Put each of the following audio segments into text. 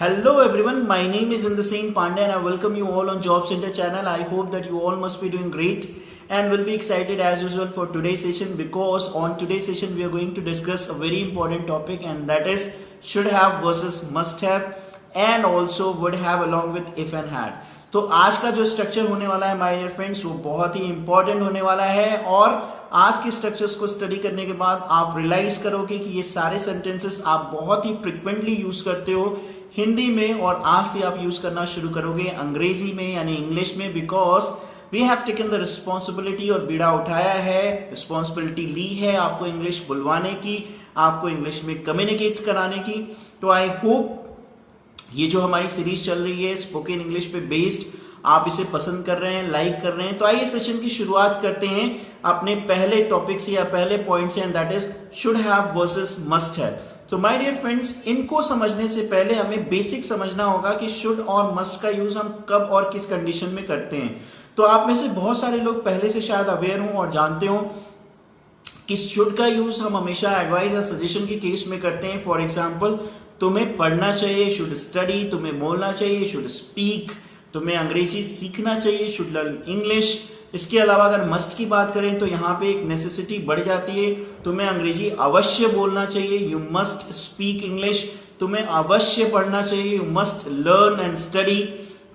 Hello everyone, my name is Indrasingh Pandey and I welcome you all on Job Center channel. I hope that you all must be doing great and will be excited as usual for today's session, because on today's session we are going to discuss a very important topic, and that is should have versus must have and also would have along with if and had. तो आज का जो structure होने वाला है my dear friends वो बहुत ही important होने वाला है, और आज के स्ट्रक्चर्स को स्टडी करने के बाद आप रियलाइज करोगे कि ये सारे सेंटेंसेस आप बहुत ही फ्रिक्वेंटली यूज करते हो हिंदी में, और आज से आप यूज करना शुरू करोगे अंग्रेजी में यानी इंग्लिश में, because we have taken the responsibility और बीड़ा उठाया है, रिस्पॉन्सिबिलिटी ली है आपको इंग्लिश बुलवाने की, आपको इंग्लिश में कम्युनिकेट कराने की। तो आई होप ये जो हमारी सीरीज चल रही है स्पोकन इंग्लिश पे बेस्ड, आप इसे पसंद कर रहे हैं, लाइक कर रहे हैं। तो आइए सेशन की शुरुआत करते हैं अपने पहले टॉपिक से या पहले पॉइंट से, and that is should have versus must have. तो माय डियर फ्रेंड्स, इनको समझने से पहले हमें बेसिक समझना होगा कि शुड और मस्ट का यूज हम कब और किस कंडीशन में करते हैं। तो आप में से बहुत सारे लोग पहले से शायद अवेयर हों और जानते हो कि शुड का यूज हम हमेशा एडवाइस या सजेशन के केस में करते हैं। फॉर एग्जाम्पल, तुम्हें पढ़ना चाहिए, शुड स्टडी, तुम्हें बोलना चाहिए, शुड स्पीक, तुम्हें अंग्रेजी सीखना चाहिए, शुड लर्न इंग्लिश। इसके अलावा अगर मस्ट की बात करें तो यहाँ पे एक नेसेसिटी बढ़ जाती है, तुम्हें अंग्रेजी अवश्य बोलना चाहिए, यू मस्ट स्पीक इंग्लिश, तुम्हें अवश्य पढ़ना चाहिए, you must learn and study.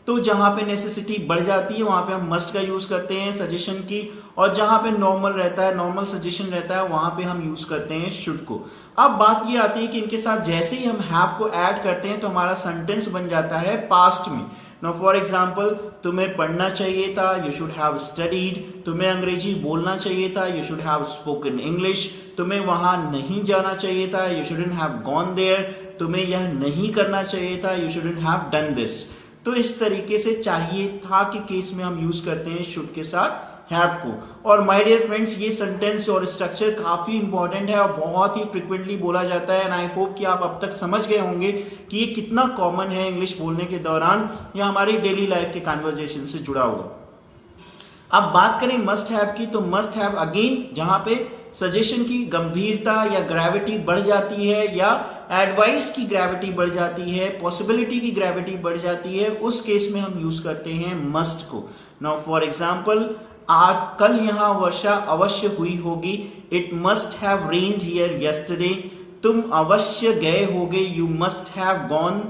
तो जहाँ पे नेसेसिटी बढ़ जाती है वहाँ पे हम मस्ट का यूज करते हैं सजेशन की, और जहाँ पे नॉर्मल रहता है, नॉर्मल सजेशन रहता है, वहाँ पे हम यूज करते हैं शुड को। अब बात ये आती है कि इनके साथ जैसे ही हम हैव को ऐड करते हैं तो हमारा सेंटेंस बन जाता है पास्ट में। नाउ फॉर एग्जाम्पल, तुम्हें पढ़ना चाहिए था, यू शुड हैव स्टडीड, तुम्हें अंग्रेजी बोलना चाहिए था, you should have spoken English, तुम्हें वहां नहीं जाना चाहिए था, you shouldn't have gone there, तुम्हें यह नहीं करना चाहिए था, you shouldn't have done this. तो इस तरीके से चाहिए था कि केस में हम यूज करते हैं शुड के साथ हैव को। और माय डियर फ्रेंड्स, ये सेंटेंस और स्ट्रक्चर काफी इंपॉर्टेंट है और बहुत ही फ्रिक्वेंटली बोला जाता है, एंड आई होप कि आप अब तक समझ गए होंगे कि ये कितना कॉमन है इंग्लिश बोलने के दौरान या हमारी डेली लाइफ के कन्वर्जेशन से जुड़ा हुआ। अब बात करें मस्ट हैव की, तो मस्ट हैव अगेन जहां पे सजेशन की गंभीरता या ग्रेविटी बढ़ जाती है, या एडवाइस की ग्रेविटी बढ़ जाती है, पॉसिबिलिटी की ग्रेविटी बढ़ जाती है, उस केस में हम यूज करते हैं मस्ट को। नाउ फॉर एग्जाम्पल, आज कल यहाँ वर्षा अवश्य हुई होगी, it must have rained here yesterday, तुम अवश्य गए होगे, यू मस्ट हैव गॉन,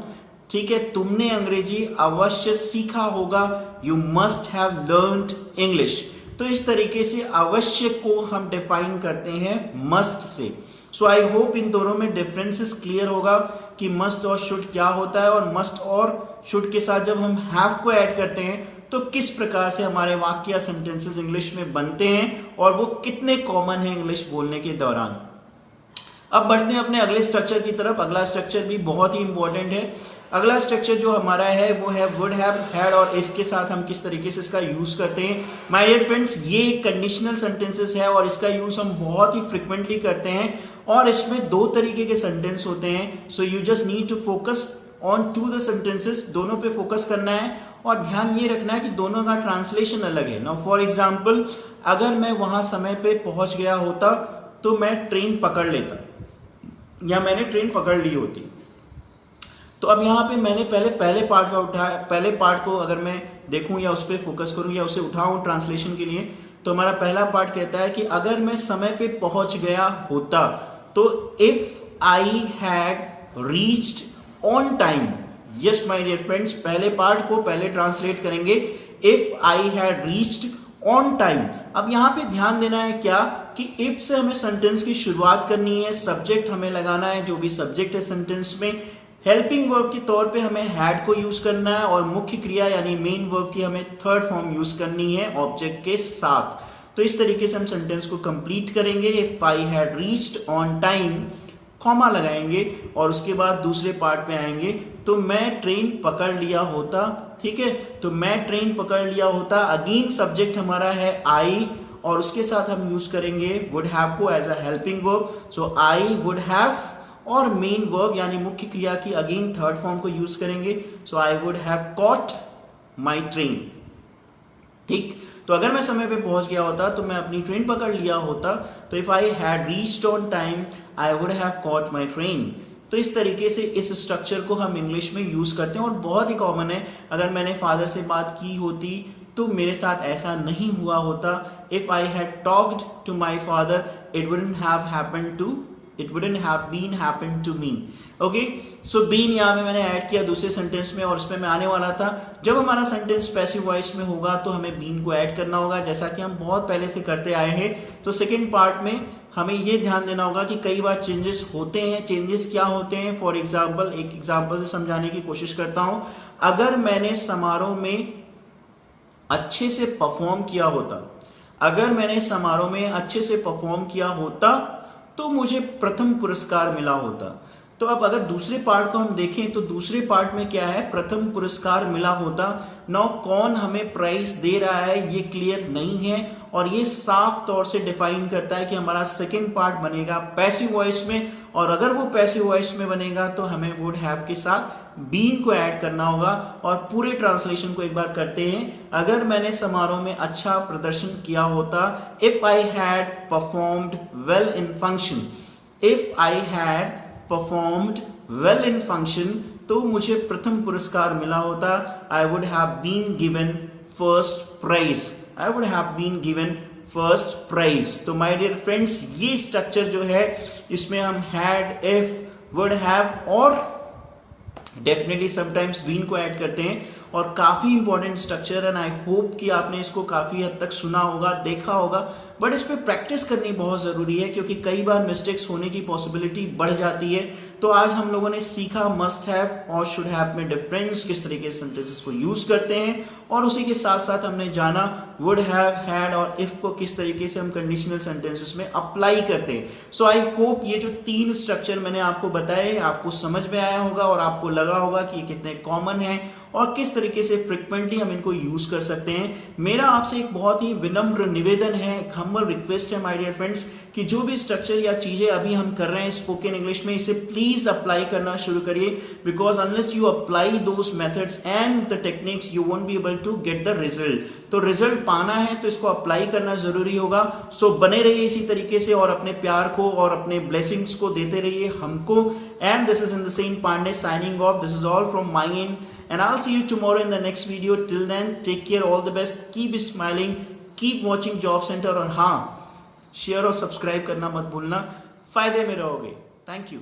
ठीक है, तुमने अंग्रेजी अवश्य सीखा होगा, you must have learned English. तो इस तरीके से अवश्य को हम डिफाइन करते हैं must say. So I hope इन दोनों में डिफरेंसेस क्लियर होगा कि मस्ट और शुड क्या होता है, और मस्ट और शुड के साथ जब हम हैव को ऐड करते हैं तो किस प्रकार से हमारे वाक्य या सेंटेंसेस इंग्लिश में बनते हैं और वो कितने कॉमन है इंग्लिश बोलने के दौरान। अब बढ़ते हैं अपने अगले स्ट्रक्चर की तरफ। अगला स्ट्रक्चर भी बहुत ही इंपॉर्टेंट है। अगला स्ट्रक्चर जो हमारा है वो है वुड हैव, हैड और इफ के साथ हम किस तरीके से इसका यूज करते हैं। माय डियर फ्रेंड्स, ये कंडीशनल सेंटेंसेस है और इसका यूज हम बहुत ही फ्रिक्वेंटली करते हैं, और इसमें दो तरीके के सेंटेंस होते हैं। So you just need to focus on to the sentences, दोनों पे फोकस करना है और ध्यान ये रखना है कि दोनों का ट्रांसलेशन अलग है। नाउ फॉर एग्जाम्पल, अगर मैं वहां समय पे पहुंच गया होता तो मैं ट्रेन पकड़ लेता, या मैंने ट्रेन पकड़ ली होती। तो अब यहाँ पे मैंने पहले पार्ट का उठाया, पहले पार्ट को अगर मैं देखूं या उस पर फोकस करूं या उसे उठाऊं ट्रांसलेशन के लिए, तो हमारा पहला पार्ट कहता है कि अगर मैं समय पे पहुंच गया होता, तो if I had reached on time. Yes my dear friends, पहले पार्ट को पहले ट्रांसलेट करेंगे, if I had reached on time. अब यहाँ पे ध्यान देना है क्या कि इफ से हमें सेंटेंस की शुरुआत करनी है, सब्जेक्ट हमें लगाना है, जो भी सब्जेक्ट है सेंटेंस में, हेल्पिंग वर्ब के तौर पे हमें हैड को यूज करना है, और मुख्य क्रिया यानी मेन वर्ब की हमें थर्ड फॉर्म यूज करनी है ऑब्जेक्ट के साथ। तो इस तरीके से हम सेंटेंस को कंप्लीट करेंगे। If I had reached on time, comma लगाएंगे और उसके बाद दूसरे पार्ट पे आएंगे, तो मैं ट्रेन पकड़ लिया होता, ठीक है, तो मैं ट्रेन पकड़ लिया होता। अगेन सब्जेक्ट हमारा है आई, और उसके साथ हम यूज करेंगे वुड हैव को as a helping verb. So I would have, और मेन वर्ब यानी मुख्य क्रिया की अगेन थर्ड फॉर्म को यूज करेंगे। So I would have caught my train, ठीक। तो अगर मैं समय पे पहुंच गया होता तो मैं अपनी ट्रेन पकड़ लिया होता। तो if I had reached on time I would have caught my train. तो इस तरीके से इस स्ट्रक्चर को हम इंग्लिश में यूज करते हैं और बहुत ही कॉमन है। अगर मैंने फादर से बात की होती तो मेरे साथ ऐसा नहीं हुआ होता। If I had talked to my father it wouldn't have happened to it wouldn't have been happened to me. Okay, so been यहाँ में मैंने ऐड किया दूसरे सेंटेंस में और उसमें मैं आने वाला था। जब हमारा सेंटेंस पैसिव वॉइस में होगा तो हमें बीन को ऐड करना होगा, जैसा कि हम बहुत पहले से करते आए हैं। तो सेकेंड पार्ट में हमें ये ध्यान देना होगा कि कई बार चेंजेस होते हैं। चेंजेस क्या होते हैं, फॉर एग्जाम्पल एक एग्जाम्पल से समझाने की कोशिश करता हूं। अगर मैंने समारोह में अच्छे से परफॉर्म किया होता, अगर मैंने समारोह में अच्छे से परफॉर्म किया होता तो मुझे प्रथम पुरस्कार मिला होता। तो अब अगर दूसरे पार्ट को हम देखें तो दूसरे पार्ट में क्या है, प्रथम पुरस्कार मिला होता। नौ कौन हमें प्राइज दे रहा है ये क्लियर नहीं है और ये साफ तौर से डिफाइन करता है कि हमारा सेकंड पार्ट बनेगा पैसिव वॉइस में, और अगर वो पैसिव वॉइस में बनेगा तो हमें वुड हैव के साथ बीन को ऐड करना होगा। और पूरे ट्रांसलेशन को एक बार करते हैं। अगर मैंने समारोह में अच्छा प्रदर्शन किया होता, if I had performed well in function, if I had performed well in function, तो मुझे प्रथम पुरस्कार मिला होता। I would have been given first prize, I would have been given first prize. तो माय डियर फ्रेंड्स, ये structure जो है इसमें हम हैड, इफ, वुड हैव और डेफिनेटली समटाइम्स बीन को ऐड करते हैं और काफी इंपॉर्टेंट स्ट्रक्चर है। आई होप कि आपने इसको काफी हद तक सुना होगा, देखा होगा, बट इस पे प्रैक्टिस करनी बहुत जरूरी है क्योंकि कई बार मिस्टेक्स होने की पॉसिबिलिटी बढ़ जाती है। तो आज हम लोगों ने सीखा मस्ट हैव और शुड हैव में डिफरेंस, किस तरीके से सेंटेंसेस को यूज करते हैं, और उसी के साथ साथ हमने जाना वुड हैव, हैड और इफ को किस तरीके से हम कंडीशनल सेंटेंसेस में अप्लाई करते हैं। सो आई होप ये जो 3 स्ट्रक्चर मैंने आपको बताए आपको समझ में आया होगा और आपको लगा होगा कि ये कितने कॉमन है और किस तरीके से फ्रिक्वेंटली हम इनको यूज कर सकते हैं। मेरा आपसे एक बहुत ही विनम्र निवेदन है, एक हम्बल रिक्वेस्ट है माय डियर फ्रेंड्स, कि जो भी स्ट्रक्चर या चीजें अभी हम कर रहे हैं स्पोकन इंग्लिश में, इसे प्लीज अप्लाई करना शुरू करिए। Because unless you apply those methods and the techniques you won't be able to get the result. तो रिजल्ट पाना है तो इसको अप्लाई करना जरूरी होगा। सो बने रहिए इसी तरीके से और अपने प्यार को और अपने ब्लेसिंग्स को देते रहिए हमको। And this is Indrasen Pandey signing off. This is all from my end and I'll see you tomorrow in the next video. Till then, take care, all the best, keep smiling, keep watching Job Center और हाँ, share और subscribe करना मत भूलना, फायदे में रहोगे। Thank you.